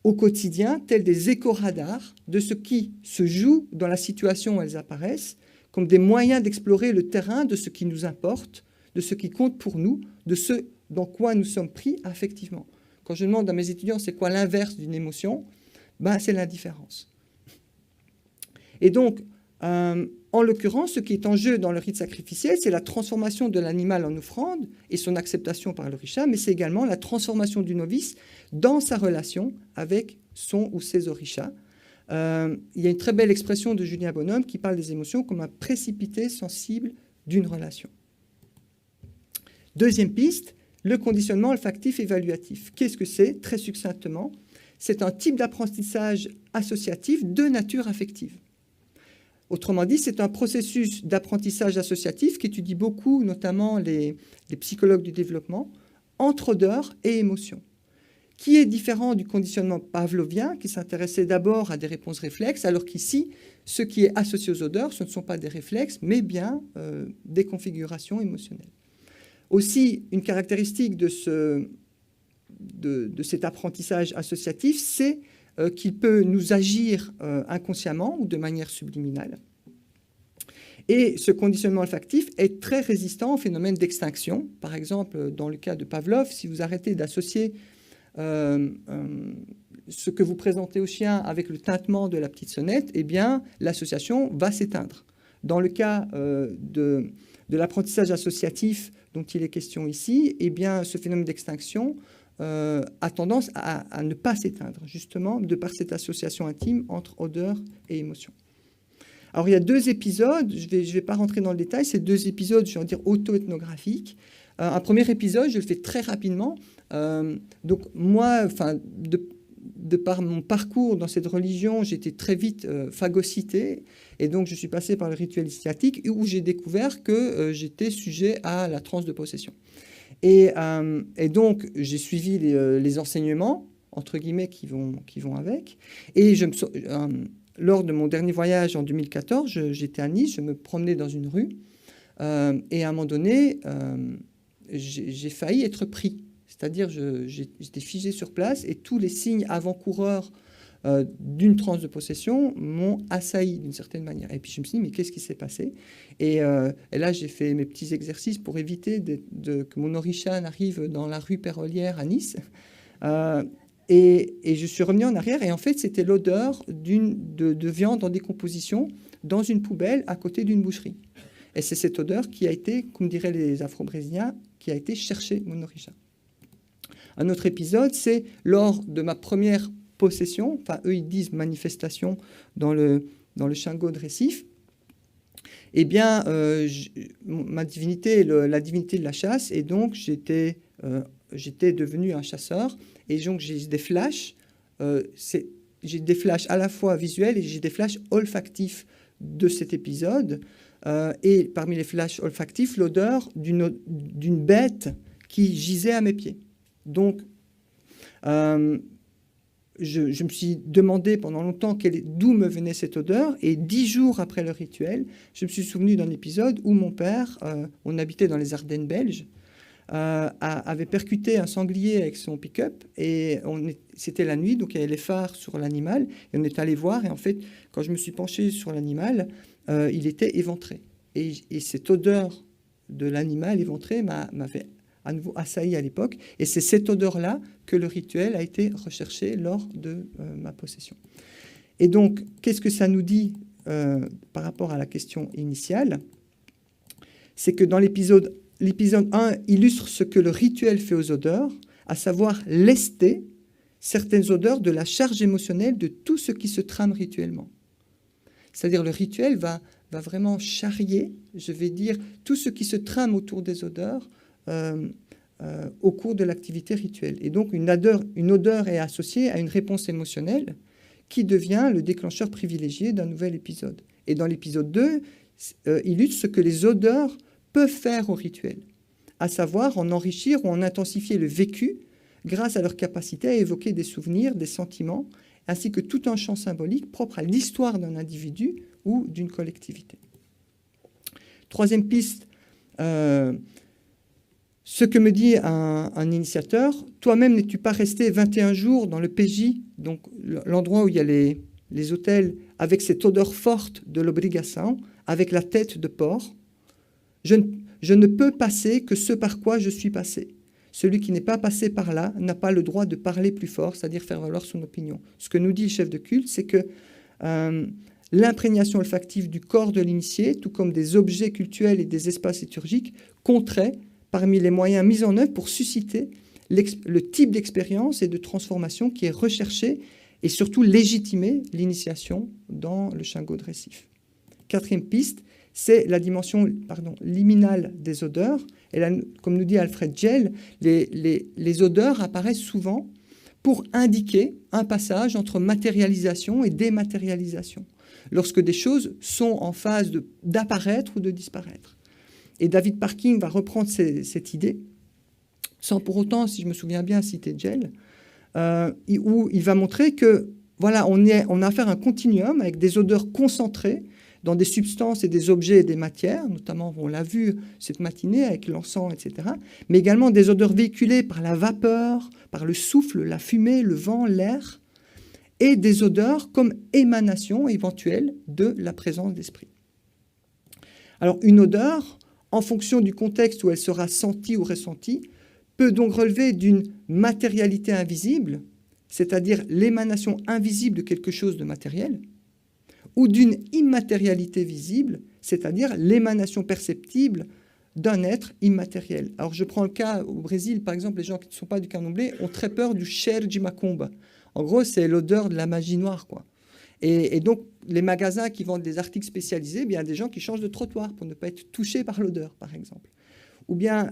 au quotidien tels des écho-radars de ce qui se joue dans la situation où elles apparaissent, comme des moyens d'explorer le terrain de ce qui nous importe, de ce qui compte pour nous, de ce dans quoi nous sommes pris affectivement. Quand je demande à mes étudiants c'est quoi l'inverse d'une émotion, c'est l'indifférence. Et donc, en l'occurrence, ce qui est en jeu dans le rite sacrificiel, c'est la transformation de l'animal en offrande et son acceptation par l'orisha, mais c'est également la transformation du novice dans sa relation avec son ou ses orishas. Il y a une très belle expression de Julien Bonhomme qui parle des émotions comme un précipité sensible d'une relation. Deuxième piste, le conditionnement olfactif évaluatif. Qu'est-ce que c'est? Très succinctement, c'est un type d'apprentissage associatif de nature affective. Autrement dit, c'est un processus d'apprentissage associatif qu'étudie beaucoup, notamment les psychologues du développement, entre odeurs et émotions, qui est différent du conditionnement pavlovien, qui s'intéressait d'abord à des réponses réflexes, alors qu'ici, ce qui est associé aux odeurs, ce ne sont pas des réflexes, mais bien des configurations émotionnelles. Aussi, une caractéristique de cet apprentissage associatif, c'est qu'il peut nous agir inconsciemment ou de manière subliminale. Et ce conditionnement olfactif est très résistant au phénomène d'extinction. Par exemple, dans le cas de Pavlov, si vous arrêtez d'associer ce que vous présentez au chien avec le tintement de la petite sonnette, eh bien, l'association va s'éteindre. Dans le cas de l'apprentissage associatif dont il est question ici, eh bien, ce phénomène d'extinction a tendance à ne pas s'éteindre, justement, de par cette association intime entre odeur et émotion. Alors, il y a 2 épisodes, je vais pas rentrer dans le détail, ces 2 épisodes, je vais en dire auto-ethnographiques, Un premier épisode, je le fais très rapidement. Donc moi, de par mon parcours dans cette religion, j'étais très vite phagocyté. Et donc, je suis passé par le rituel initiatique où j'ai découvert que j'étais sujet à la transe de possession. Et donc, j'ai suivi les enseignements, entre guillemets, qui vont avec. Et lors de mon dernier voyage en 2014, j'étais à Nice, je me promenais dans une rue. Et à un moment donné, j'ai failli être pris. C'est-à-dire, j'étais figé sur place et tous les signes avant-coureurs d'une transe de possession m'ont assailli d'une certaine manière. Et puis je me suis dit, mais qu'est-ce qui s'est passé ? Et là, j'ai fait mes petits exercices pour éviter que mon orisha n'arrive dans la rue Pérolière à Nice. Et je suis revenu en arrière. Et en fait, c'était l'odeur de viande en décomposition dans une poubelle à côté d'une boucherie. Et c'est cette odeur qui a été, comme diraient les Afro-Brésiliens, qui a été chercher mon orisha. Un autre épisode, c'est lors de ma première possession, enfin eux ils disent manifestation dans le Shango de Récif, eh bien ma divinité, la divinité de la chasse, et donc j'étais devenu un chasseur, et donc j'ai des flashs, j'ai des flashs à la fois visuels et j'ai des flashs olfactifs de cet épisode, et parmi les flashs olfactifs, l'odeur d'une bête qui gisait à mes pieds. Donc, je me suis demandé pendant longtemps d'où me venait cette odeur. Et 10 jours après le rituel, je me suis souvenu d'un épisode où mon père, on habitait dans les Ardennes belges, avait percuté un sanglier avec son pick-up. Et c'était la nuit, donc il y avait les phares sur l'animal. Et on est allé voir. Et en fait, quand je me suis penché sur l'animal, il était éventré. Et cette odeur de l'animal éventré m'avait à nouveau assailli à l'époque, et c'est cette odeur-là que le rituel a été recherché lors de ma possession. Et donc, qu'est-ce que ça nous dit par rapport à la question initiale ? C'est que dans l'épisode 1 illustre ce que le rituel fait aux odeurs, à savoir lester certaines odeurs de la charge émotionnelle de tout ce qui se trame rituellement. C'est-à-dire le rituel va vraiment charrier, je vais dire, tout ce qui se trame autour des odeurs au cours de l'activité rituelle. Et donc, une odeur est associée à une réponse émotionnelle qui devient le déclencheur privilégié d'un nouvel épisode. Et dans l'épisode 2, illustre ce que les odeurs peuvent faire au rituel, à savoir en enrichir ou en intensifier le vécu grâce à leur capacité à évoquer des souvenirs, des sentiments, ainsi que tout un champ symbolique propre à l'histoire d'un individu ou d'une collectivité. Troisième piste, ce que me dit un initiateur, toi-même n'es-tu pas resté 21 jours dans le PJ, donc l'endroit où il y a les hôtels, avec cette odeur forte de l'obligation, avec la tête de porc. Je ne peux passer que ce par quoi je suis passé. Celui qui n'est pas passé par là n'a pas le droit de parler plus fort, c'est-à-dire faire valoir son opinion. Ce que nous dit le chef de culte, c'est que l'imprégnation olfactive du corps de l'initié, tout comme des objets cultuels et des espaces liturgiques, compterait parmi les moyens mis en œuvre pour susciter le type d'expérience et de transformation qui est recherché et surtout légitimer l'initiation dans le Shango de Récif. Quatrième piste, c'est la dimension liminale des odeurs. Et là, comme nous dit Alfred Gell, les odeurs apparaissent souvent pour indiquer un passage entre matérialisation et dématérialisation, lorsque des choses sont en phase d'apparaître ou de disparaître. Et David Parkin va reprendre cette idée, sans pour autant, si je me souviens bien, citer Gell, où il va montrer que voilà, on a affaire à un continuum avec des odeurs concentrées dans des substances et des objets et des matières, notamment, on l'a vu cette matinée avec l'encens, etc., mais également des odeurs véhiculées par la vapeur, par le souffle, la fumée, le vent, l'air, et des odeurs comme émanation éventuelle de la présence d'esprit. Alors, une odeur, en fonction du contexte où elle sera sentie ou ressentie, peut donc relever d'une matérialité invisible, c'est-à-dire l'émanation invisible de quelque chose de matériel, ou d'une immatérialité visible, c'est-à-dire l'émanation perceptible d'un être immatériel. Alors je prends le cas au Brésil, par exemple, les gens qui ne sont pas du candomblé ont très peur du cheiro de macumba. En gros, c'est l'odeur de la magie noire, quoi. Et donc, les magasins qui vendent des articles spécialisés, il y a des gens qui changent de trottoir pour ne pas être touchés par l'odeur, par exemple. Ou bien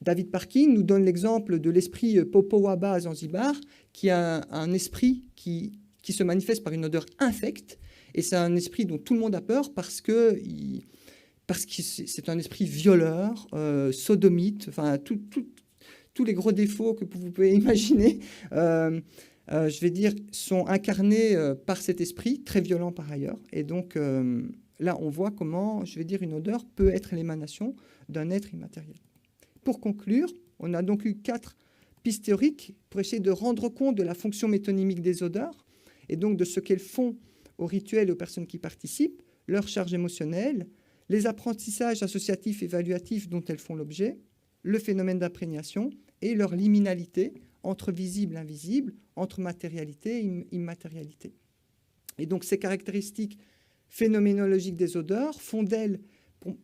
David Parkin nous donne l'exemple de l'esprit Popowaba à Zanzibar, qui a un esprit qui se manifeste par une odeur infecte. Et c'est un esprit dont tout le monde a peur parce que c'est un esprit violeur, sodomite, enfin tous les gros défauts que vous pouvez imaginer, je vais dire, sont incarnés par cet esprit, très violent par ailleurs. Et donc là, on voit comment, je vais dire, une odeur peut être l'émanation d'un être immatériel. Pour conclure, on a donc eu 4 pistes théoriques pour essayer de rendre compte de la fonction métonymique des odeurs et donc de ce qu'elles font aux rituels et aux personnes qui participent, leur charge émotionnelle, les apprentissages associatifs évaluatifs dont elles font l'objet, le phénomène d'imprégnation et leur liminalité entre visible et invisible, entre matérialité et immatérialité. Et donc ces caractéristiques phénoménologiques des odeurs font d'elles,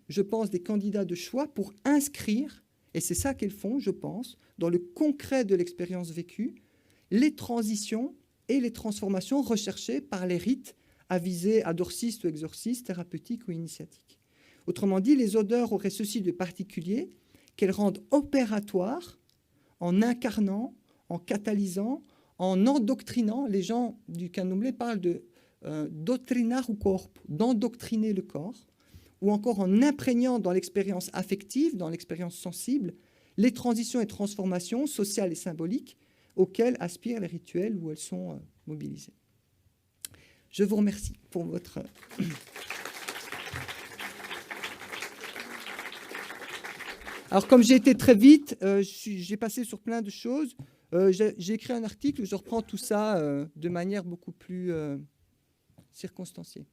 je pense, des candidats de choix pour inscrire, et c'est ça qu'elles font, je pense, dans le concret de l'expérience vécue, les transitions et les transformations recherchées par les rites à visée adorciste ou exorciste, thérapeutique ou initiatique. Autrement dit, les odeurs auraient ceci de particulier qu'elles rendent opératoires en incarnant, en catalysant, en endoctrinant. Les gens du candomblé parlent de doctrinar ou corpo, d'endoctriner le corps, ou encore en imprégnant dans l'expérience affective, dans l'expérience sensible, les transitions et transformations sociales et symboliques auxquelles aspirent les rituels où elles sont mobilisées. Je vous remercie pour votre... Alors, comme j'ai été très vite, j'ai passé sur plein de choses. J'ai écrit un article où je reprends tout ça de manière beaucoup plus circonstanciée.